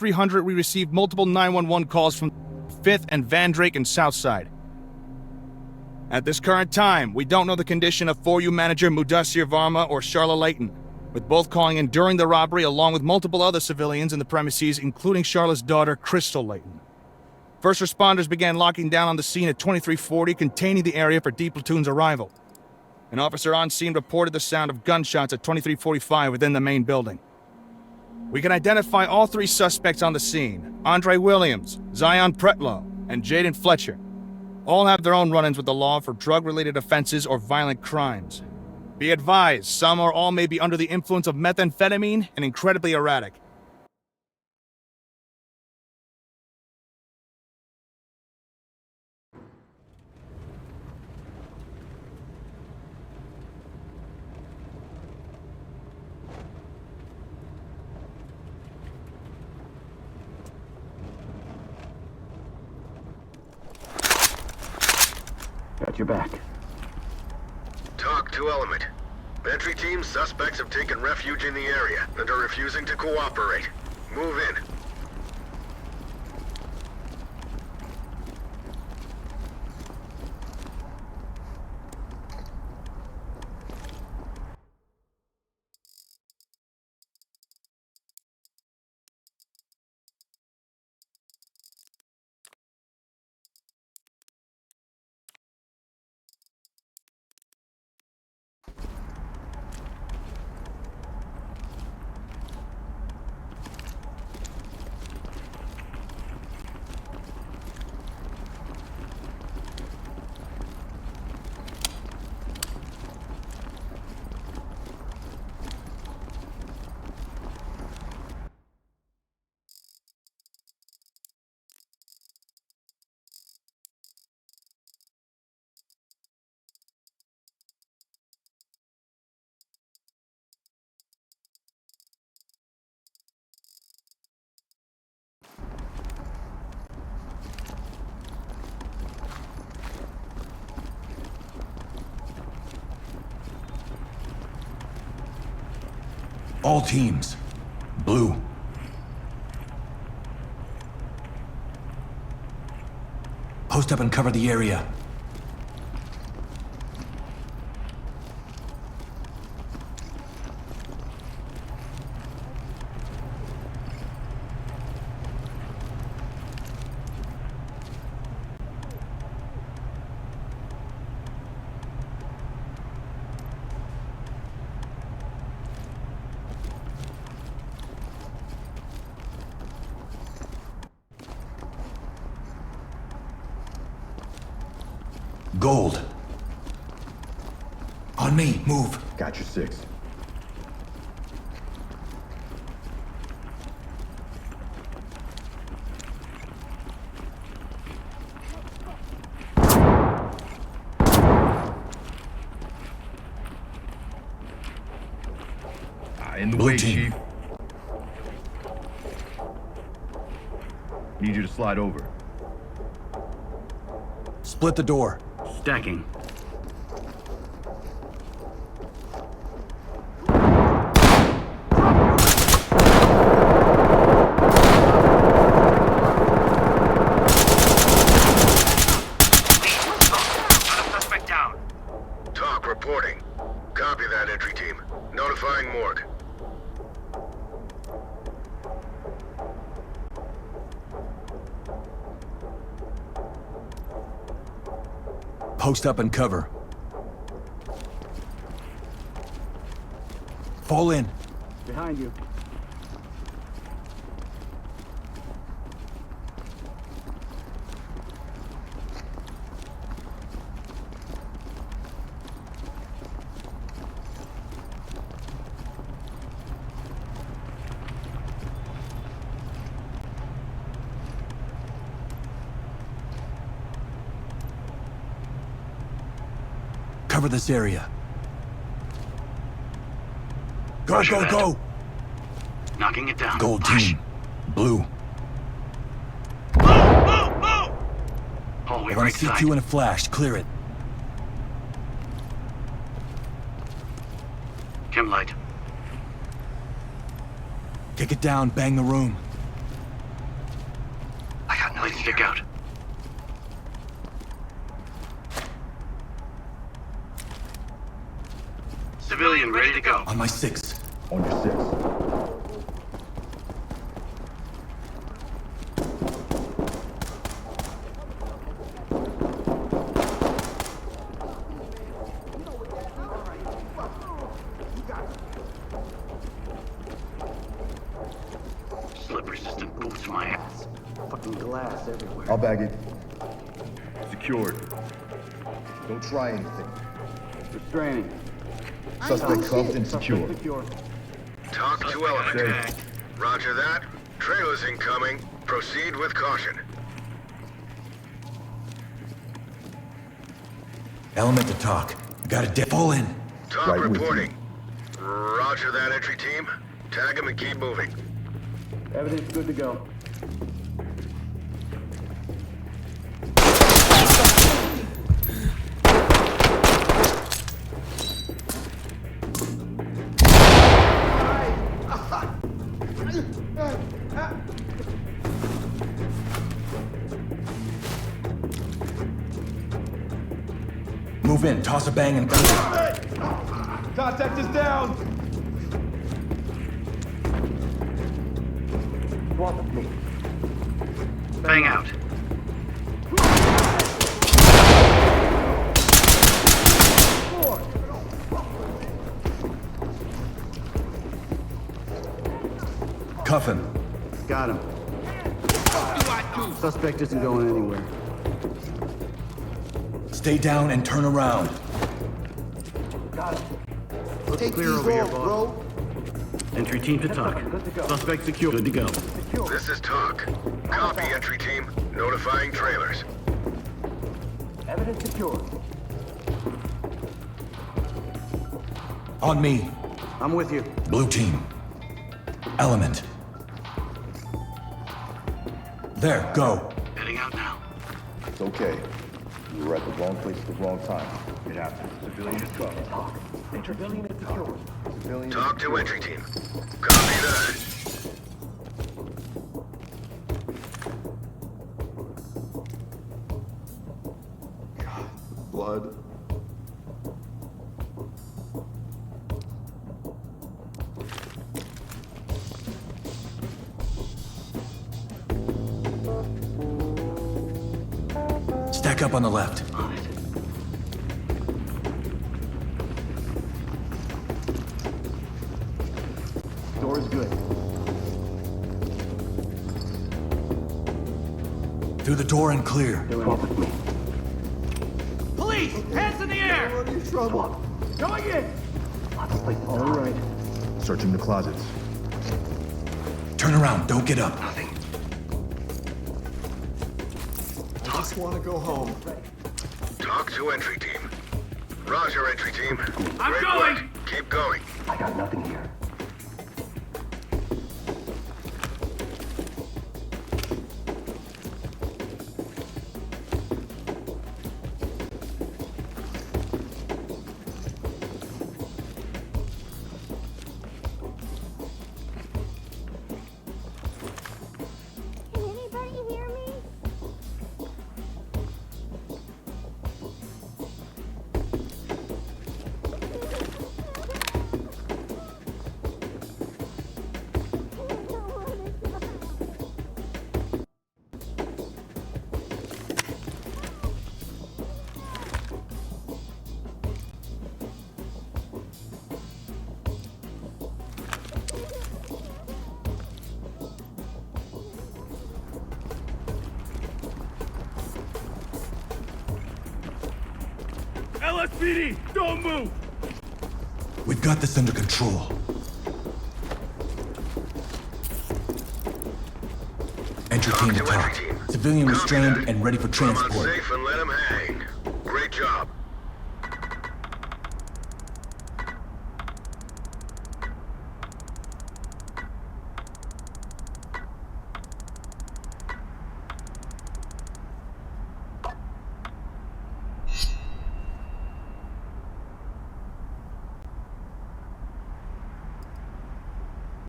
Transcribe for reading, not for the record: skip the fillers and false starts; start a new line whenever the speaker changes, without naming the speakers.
300, we received multiple 911 calls from 5th and Van Drake and Southside. At this current time, we don't know the condition of 4U manager Mudassir Varma or Charla Layton, with both calling in during the robbery along with multiple other civilians in the premises, including Charla's daughter, Crystal Layton. First responders began locking down on the scene at 2340, containing the area for D Platoon's arrival. An officer on scene reported the sound of gunshots at 2345 within the main building. We can identify all three suspects on the scene: Andre Williams, Zion Pretlow, and Jaden Fletcher. All have their own run-ins with the law for drug-related offenses or violent crimes. Be advised, some or all may be under the influence of methamphetamine and incredibly erratic.
Got your back.
Talk to Element. Entry team, suspects have taken refuge in the area and are refusing to cooperate. Move in.
All teams. Blue. Post up and cover the area. Gold. On me, move.
Got your 6.
In the
Blue
way,
team.
Chief. Need you to slide over.
Split the door.
Stacking.
Suspect down. Talk reporting. Copy that, entry team. Notifying morgue.
Post up and cover. Fall in.
Behind you.
Cover this area. Go,
Roger
go,
that.
go!
Knocking it down.
Gold
Push.
team. Blue.
Move! Move! Move!
Hallway
We're gonna
right
see
side.
you in a flash. Clear it.
Chem light.
Kick it down, bang the room.
Lights stick out. Civilian ready to go.
On my 6.
On your 6.
Slip resistant boots my ass. Fucking glass everywhere.
I'll bag it. Secured. Don't try anything.
Restraining.
Suspect cuffed and secure.
Talk to element. Roger that. Trailers incoming. Proceed with caution.
Element to talk. Got a fall in.
Talk
Right with you.
reporting. Roger that, entry team. Tag him and keep moving.
Evidence good to go.
Move in, toss a bang and clear.
Contact is down!
Bang out.
Cuff him.
Got him. Suspect isn't going anywhere.
Stay down and turn around.
Looks clear over here, boss. Entry team to talk. Suspect secure. Good to go.
This is Talk. Copy, entry team. Notifying trailers.
Evidence secure.
On me.
I'm with you.
Blue team. Element. There, go.
Heading out now.
It's okay. You were at the wrong place at the wrong time. It happens. Civilian is cuffed.
Civilian is secure.
Civilian
Talk
is
to
secured.
entry team. Copy that.
Blood.
Stack up on the left.
On it.
Door is good.
Through the door and clear.
Talk with me.
Police! Hands in the air!
We're in trouble.
Going in!
All right. Searching the closets.
Turn around, don't get up.
Nothing.
I just want to go home.
Talk to entry team. Roger, entry team.
I'm
Great
going.
work. Keep going.
I got nothing here.
Can anybody hear me?
LSPD, don't move!
We've got this under control. Entry team to
Talk to
talk.
entry team.
Civilian
Copy
restrained
that.
and ready for
Put him on
transport.
safe and let him hang.